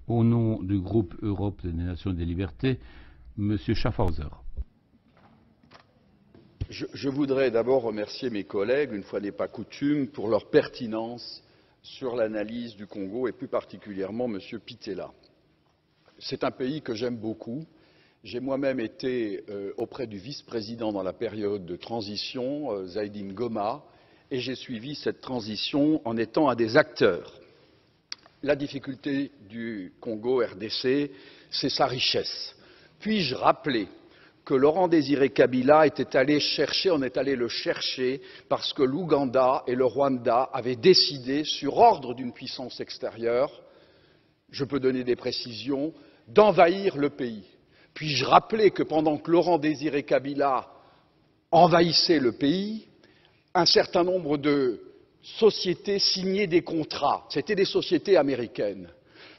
Au nom du groupe Europe des Nations et des Libertés, M. Schaffhauser. Je voudrais d'abord remercier mes collègues, une fois n'est pas coutume, pour leur pertinence sur l'analyse du Congo et plus particulièrement M. Pittella. C'est un pays que j'aime beaucoup. J'ai moi-même été auprès du vice-président dans la période de transition, Zaïdine Goma, et j'ai suivi cette transition en étant un des acteurs. La difficulté du Congo RDC, c'est sa richesse. Puis-je rappeler que Laurent Désiré Kabila on est allé le chercher parce que l'Ouganda et le Rwanda avaient décidé, sur ordre d'une puissance extérieure, je peux donner des précisions, d'envahir le pays. Puis-je rappeler que pendant que Laurent Désiré Kabila envahissait le pays, un certain nombre de sociétés signaient des contrats. C'étaient des sociétés américaines.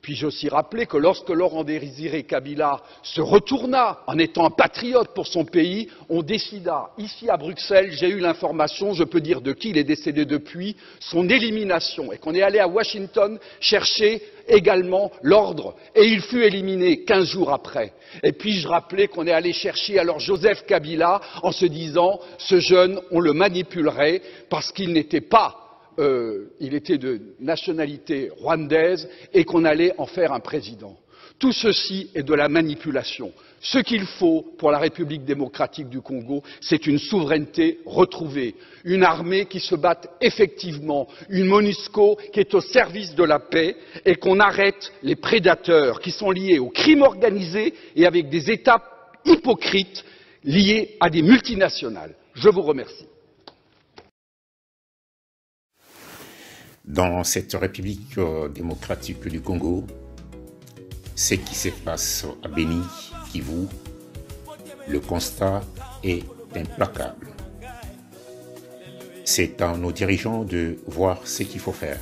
Puis-je aussi rappeler que lorsque Laurent Désiré Kabila se retourna en étant un patriote pour son pays, on décida, ici à Bruxelles, j'ai eu l'information, je peux dire de qui, il est décédé depuis, son élimination, et qu'on est allé à Washington chercher également l'ordre, et il fut éliminé 15 jours après. Et puis-je rappeler qu'on est allé chercher alors Joseph Kabila en se disant, ce jeune, on le manipulerait parce qu'il n'était pas il était de nationalité rwandaise et qu'on allait en faire un président. Tout ceci est de la manipulation. Ce qu'il faut pour la République démocratique du Congo, c'est une souveraineté retrouvée, une armée qui se batte effectivement, une MONUSCO qui est au service de la paix et qu'on arrête les prédateurs qui sont liés au crime organisé et avec des États hypocrites liés à des multinationales. Je vous remercie. Dans cette République démocratique du Congo, ce qui se passe à Béni, Kivu, le constat est implacable. C'est à nos dirigeants de voir ce qu'il faut faire,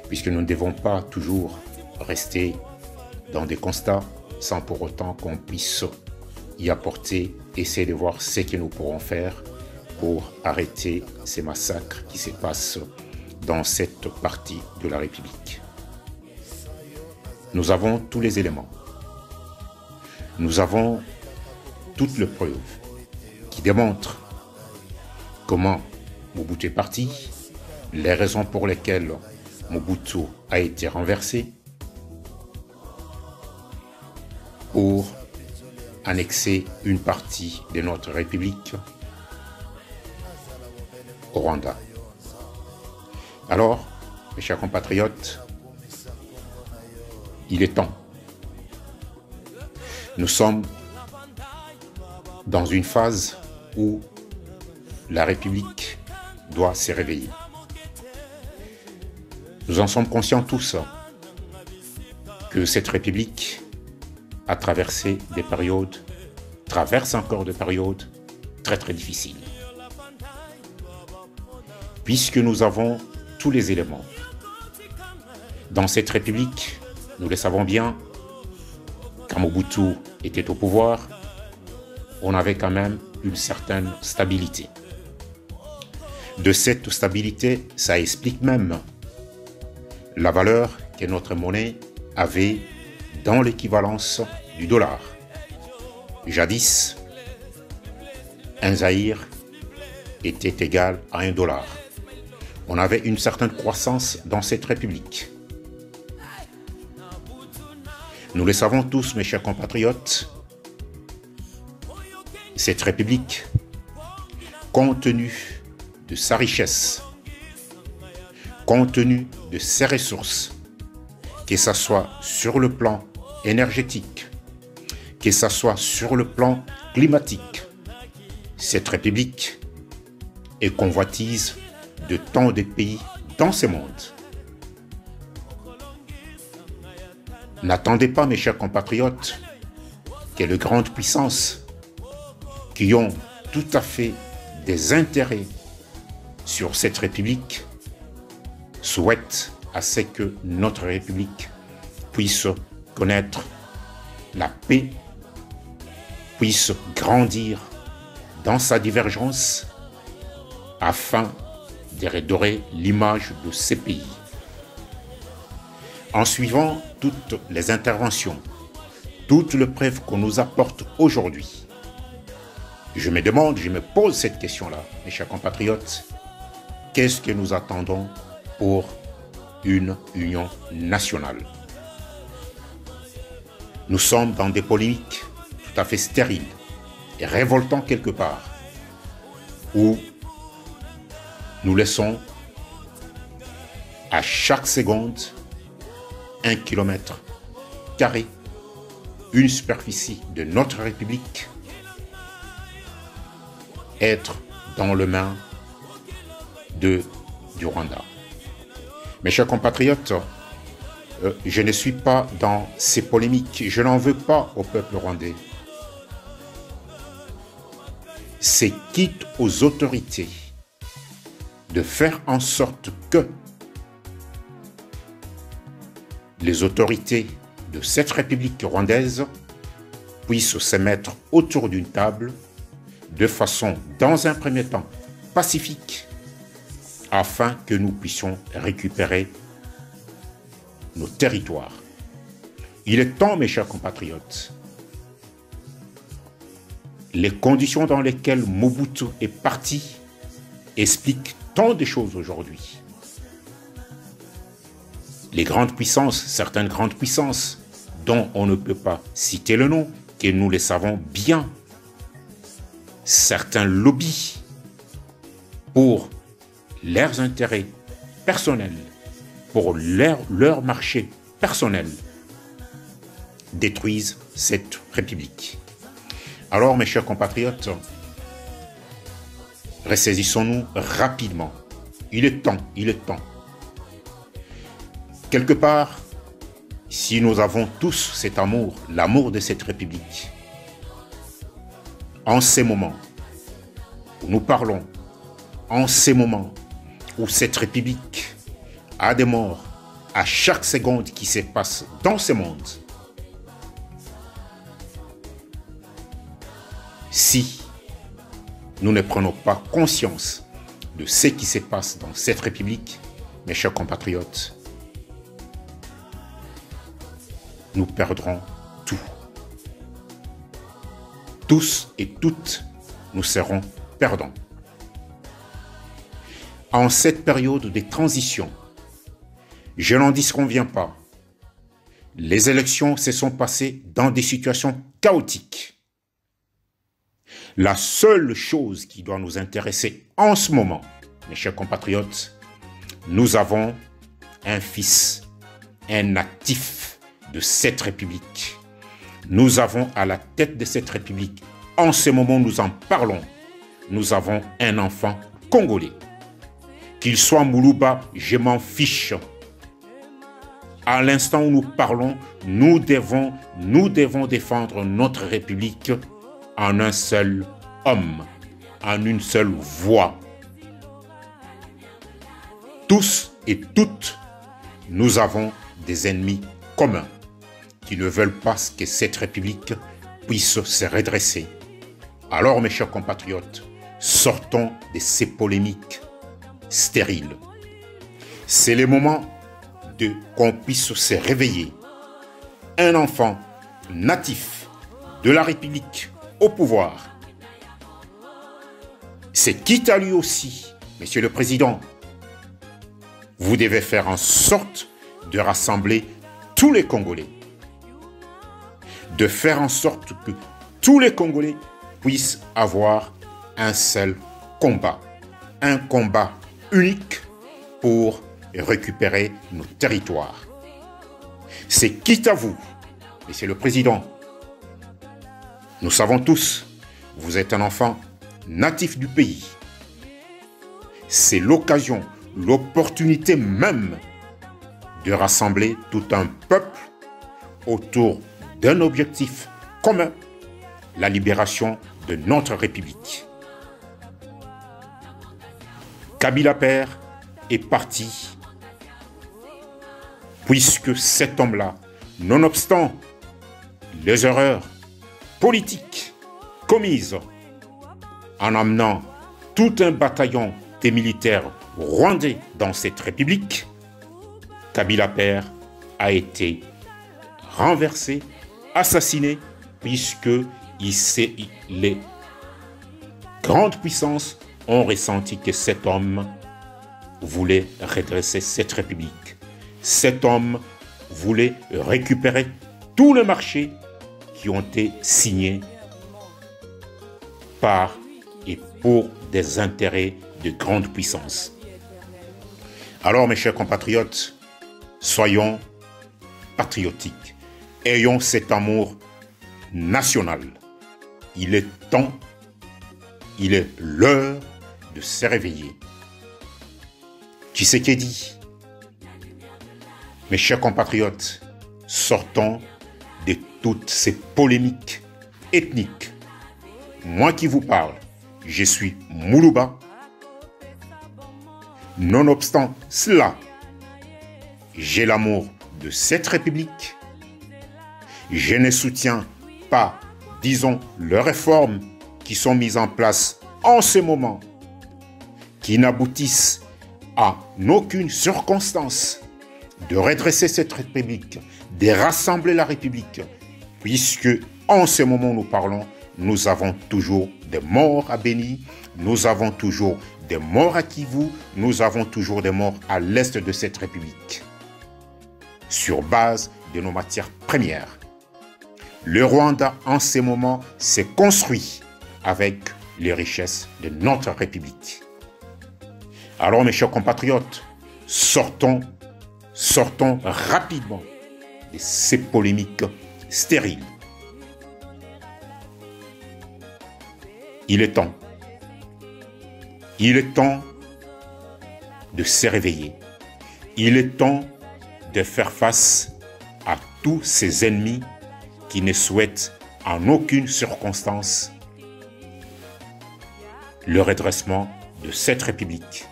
puisque nous ne devons pas toujours rester dans des constats sans pour autant qu'on puisse y apporter, essayer de voir ce que nous pourrons faire pour arrêter ces massacres qui se passent dans cette partie de la République. Nous avons tous les éléments. Nous avons toutes les preuves qui démontrent comment Mobutu est parti, les raisons pour lesquelles Mobutu a été renversé pour annexer une partie de notre République au Rwanda. Alors, mes chers compatriotes, il est temps. Nous sommes dans une phase où la République doit se réveiller. Nous en sommes conscients tous que cette République a traversé des périodes, traverse encore des périodes très très difficiles. Puisque nous avons tous les éléments. Dans cette République, nous le savons bien, quand Mobutu était au pouvoir, on avait quand même une certaine stabilité. De cette stabilité, ça explique même la valeur que notre monnaie avait dans l'équivalence du dollar. Jadis, un zaïre était égal à un dollar. On avait une certaine croissance dans cette République. Nous le savons tous, mes chers compatriotes, cette République, compte tenu de sa richesse, compte tenu de ses ressources, que ce soit sur le plan énergétique, que ce soit sur le plan climatique, cette République est convoitise de tant de pays dans ce monde. N'attendez pas, mes chers compatriotes, que les grandes puissances qui ont tout à fait des intérêts sur cette République souhaitent à ce que notre République puisse connaître la paix, puisse grandir dans sa divergence afin de redorer l'image de ces pays. En suivant toutes les interventions, toutes les preuves qu'on nous apporte aujourd'hui, je me pose cette question-là, mes chers compatriotes, qu'est-ce que nous attendons pour une union nationale? Nous sommes dans des polémiques tout à fait stériles et révoltantes quelque part, où nous laissons à chaque seconde 1 kilomètre carré, une superficie de notre République être dans les mains du Rwanda. Mes chers compatriotes, je ne suis pas dans ces polémiques. Je n'en veux pas au peuple rwandais. C'est quitte aux autorités de faire en sorte que les autorités de cette République rwandaise puissent se mettre autour d'une table de façon, dans un premier temps, pacifique, afin que nous puissions récupérer nos territoires. Il est temps, mes chers compatriotes, les conditions dans lesquelles Mobutu est parti expliquent tant de choses aujourd'hui. Les grandes puissances, certaines grandes puissances, dont on ne peut pas citer le nom, que nous les savons bien, certains lobbies pour leurs intérêts personnels, pour leur marché personnel, détruisent cette République. Alors, mes chers compatriotes, ressaisissons-nous rapidement. Il est temps, il est temps. Quelque part, si nous avons tous cet amour, l'amour de cette République, en ces moments où nous parlons, en ces moments où cette République a des morts à chaque seconde qui se passe dans ce monde, si nous ne prenons pas conscience de ce qui se passe dans cette République, mes chers compatriotes, nous perdrons tout. Tous et toutes, nous serons perdants. En cette période de transition, je n'en disconviens pas. Les élections se sont passées dans des situations chaotiques. La seule chose qui doit nous intéresser en ce moment, mes chers compatriotes, nous avons un fils, un actif de cette République. Nous avons à la tête de cette République, en ce moment où nous en parlons, nous avons un enfant congolais. Qu'il soit Moulouba, je m'en fiche. À l'instant où nous parlons, nous devons défendre notre République en un seul homme, en une seule voix. Tous et toutes, nous avons des ennemis communs qui ne veulent pas que cette République puisse se redresser. Alors, mes chers compatriotes, sortons de ces polémiques stériles. C'est le moment qu'on puisse se réveiller. Un enfant natif de la République au pouvoir, c'est quitte à lui aussi, Monsieur le Président, vous devez faire en sorte de rassembler tous les Congolais, de faire en sorte que tous les Congolais puissent avoir un seul combat, un combat unique pour récupérer nos territoires. C'est quitte à vous, Monsieur le Président. Nous savons tous, vous êtes un enfant natif du pays. C'est l'occasion, l'opportunité même de rassembler tout un peuple autour d'un objectif commun, la libération de notre République. Kabila père est parti, puisque cet homme-là, nonobstant les erreurs politiques commises en amenant tout un bataillon des militaires rwandais dans cette République, Kabila père a été renversé, assassiné, puisque les grandes puissances ont ressenti que cet homme voulait redresser cette république. Cet homme voulait récupérer tous les marchés qui ont été signés par et pour des intérêts de grandes puissances. Alors, mes chers compatriotes, soyons patriotiques. Ayons cet amour national. Il est temps, il est l'heure de se réveiller. Tshisekedi, mes chers compatriotes, sortons de toutes ces polémiques ethniques. Moi qui vous parle, je suis Moulouba. Nonobstant cela, j'ai l'amour de cette république. Je ne soutiens pas, disons, les réformes qui sont mises en place en ce moment, qui n'aboutissent à aucune circonstance de redresser cette république, de rassembler la république, puisque en ce moment où nous parlons, nous avons toujours des morts à Béni, nous avons toujours des morts à Kivu, nous avons toujours des morts à l'est de cette république, sur base de nos matières premières. Le Rwanda, en ce moment, s'est construit avec les richesses de notre république. Alors, mes chers compatriotes, sortons rapidement de ces polémiques stériles. Il est temps de se réveiller. Il est temps de faire face à tous ces ennemis qui ne souhaitent en aucune circonstance le redressement de cette république.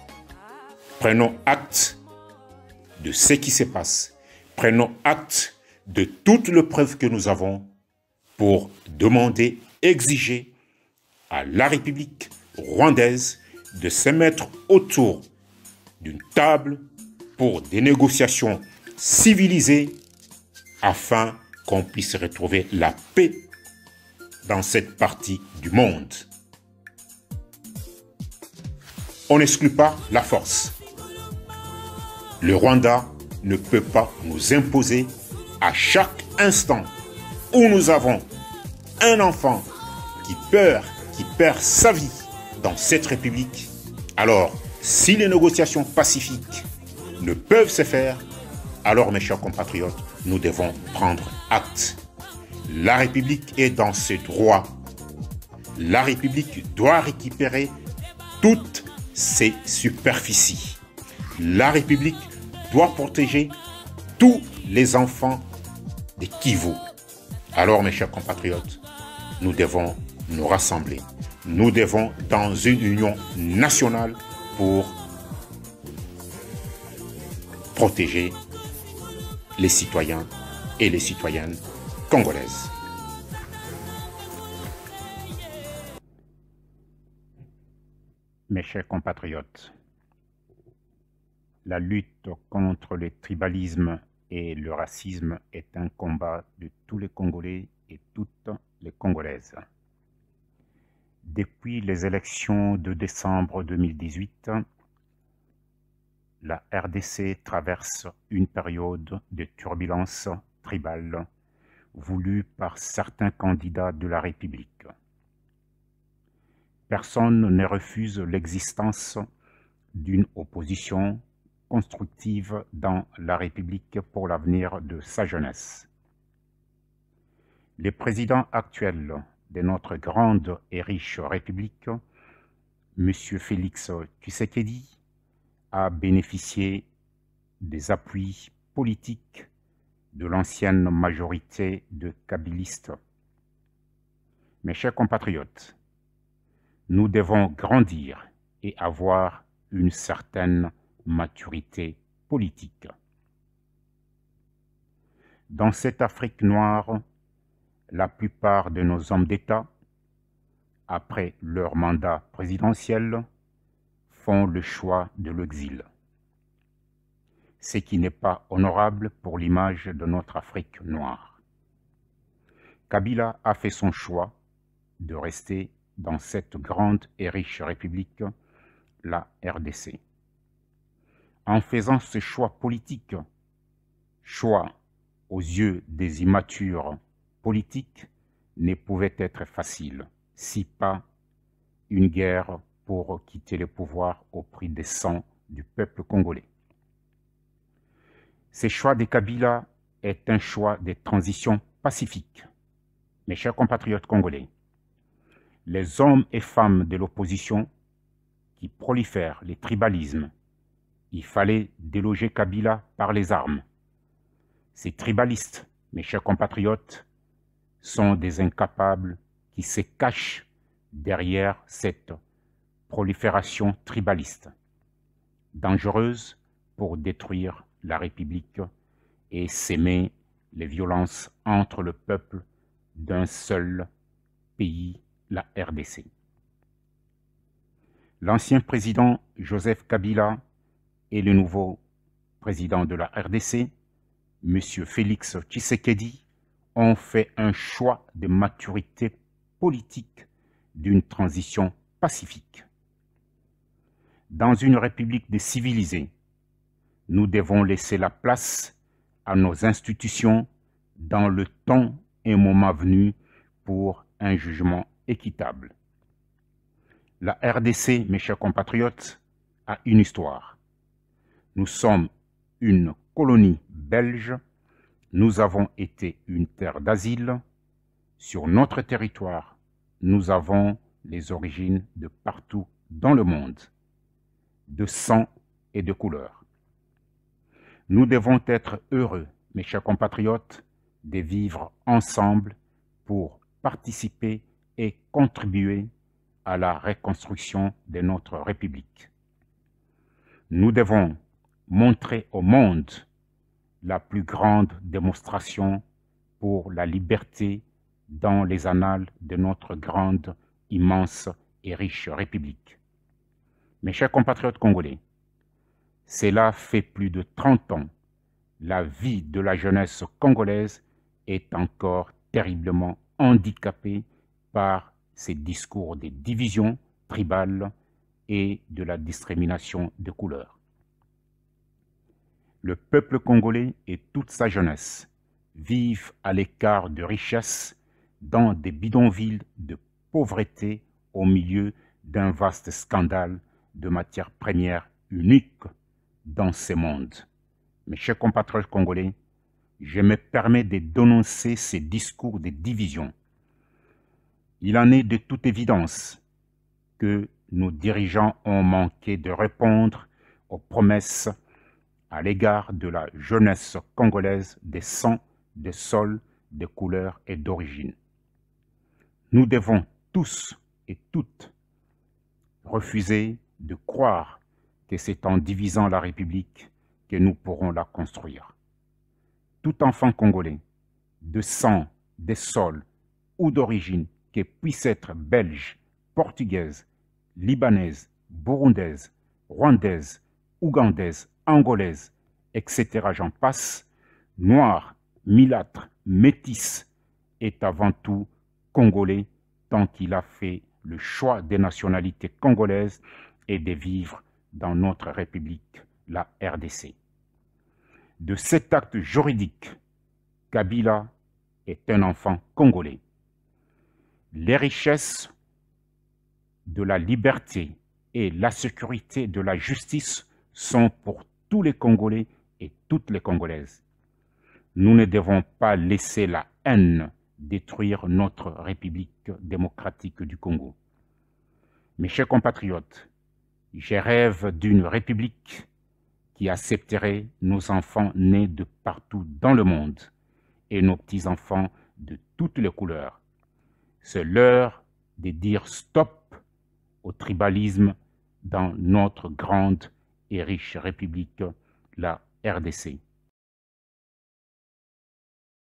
Prenons acte de ce qui se passe. Prenons acte de toutes les preuves que nous avons pour demander, exiger à la République rwandaise de se mettre autour d'une table pour des négociations civilisées afin qu'on puisse retrouver la paix dans cette partie du monde. On n'exclut pas la force. Le Rwanda ne peut pas nous imposer à chaque instant où nous avons un enfant qui perd sa vie dans cette république. Alors, si les négociations pacifiques ne peuvent se faire, alors, mes chers compatriotes, nous devons prendre acte. La République est dans ses droits. La République doit récupérer toutes ses superficies. La République doit protéger tous les enfants de Kivu. Alors, mes chers compatriotes, nous devons nous rassembler. Nous devons dans une union nationale pour protéger les citoyens et les citoyennes congolaises. Mes chers compatriotes, la lutte contre le tribalisme et le racisme est un combat de tous les Congolais et toutes les Congolaises. Depuis les élections de décembre 2018, la RDC traverse une période de turbulence tribale voulue par certains candidats de la République. Personne ne refuse l'existence d'une opposition constructive dans la République pour l'avenir de sa jeunesse. Le président actuel de notre grande et riche République, M. Félix Tshisekedi, a bénéficié des appuis politiques de l'ancienne majorité de kabylistes. Mes chers compatriotes, nous devons grandir et avoir une certaine maturité politique. Dans cette Afrique noire, la plupart de nos hommes d'État, après leur mandat présidentiel, font le choix de l'exil. ce qui n'est pas honorable pour l'image de notre Afrique noire. Kabila a fait son choix de rester dans cette grande et riche république, la RDC. En faisant ce choix politique, choix aux yeux des immatures politiques, ne pouvait être facile, si pas une guerre pour quitter le pouvoir au prix des sangs du peuple congolais. Ce choix de Kabila est un choix de transition pacifique. Mes chers compatriotes congolais, les hommes et femmes de l'opposition qui prolifèrent les tribalismes, il fallait déloger Kabila par les armes. Ces tribalistes, mes chers compatriotes, sont des incapables qui se cachent derrière cette prolifération tribaliste, dangereuse pour détruire la République et s'aimer les violences entre le peuple d'un seul pays, la RDC. L'ancien président Joseph Kabila et le nouveau président de la RDC, M. Félix Tshisekedi, ont fait un choix de maturité politique d'une transition pacifique. Dans une république des civilisés, nous devons laisser la place à nos institutions dans le temps et moment venu pour un jugement équitable. La RDC, mes chers compatriotes, a une histoire. Nous sommes une colonie belge, nous avons été une terre d'asile. Sur notre territoire, nous avons les origines de partout dans le monde, de sang et de couleur. Nous devons être heureux, mes chers compatriotes, de vivre ensemble pour participer et contribuer à la reconstruction de notre République. Nous devons montrer au monde la plus grande démonstration pour la liberté dans les annales de notre grande, immense et riche République. Mes chers compatriotes congolais, cela fait plus de 30 ans, la vie de la jeunesse congolaise est encore terriblement handicapée par ces discours de division tribale et de la discrimination de couleur. Le peuple congolais et toute sa jeunesse vivent à l'écart de richesses dans des bidonvilles de pauvreté au milieu d'un vaste scandale de matières premières unique dans ce monde. Mes chers compatriotes congolais, je me permets de dénoncer ces discours de division. Il en est de toute évidence que nos dirigeants ont manqué de répondre aux promesses à l'égard de la jeunesse congolaise des sangs, des sols, de couleurs et d'origine. Nous devons tous et toutes refuser de croire que c'est en divisant la République que nous pourrons la construire. Tout enfant congolais, de sang, de sol ou d'origine, qui puisse être belge, portugaise, libanaise, burundaise, rwandaise, ougandaise, angolaise, etc. j'en passe, noir, milâtre, métis, est avant tout congolais tant qu'il a fait le choix des nationalités congolaises et de vivre dans notre République, la RDC. De cet acte juridique, Kabila est un enfant congolais. Les richesses de la liberté et la sécurité de la justice sont pour tous les Congolais et toutes les Congolaises. Nous ne devons pas laisser la haine détruire notre République démocratique du Congo. Mes chers compatriotes, je rêve d'une République qui accepterait nos enfants nés de partout dans le monde et nos petits-enfants de toutes les couleurs. C'est l'heure de dire stop au tribalisme dans notre grande et riche République, la RDC.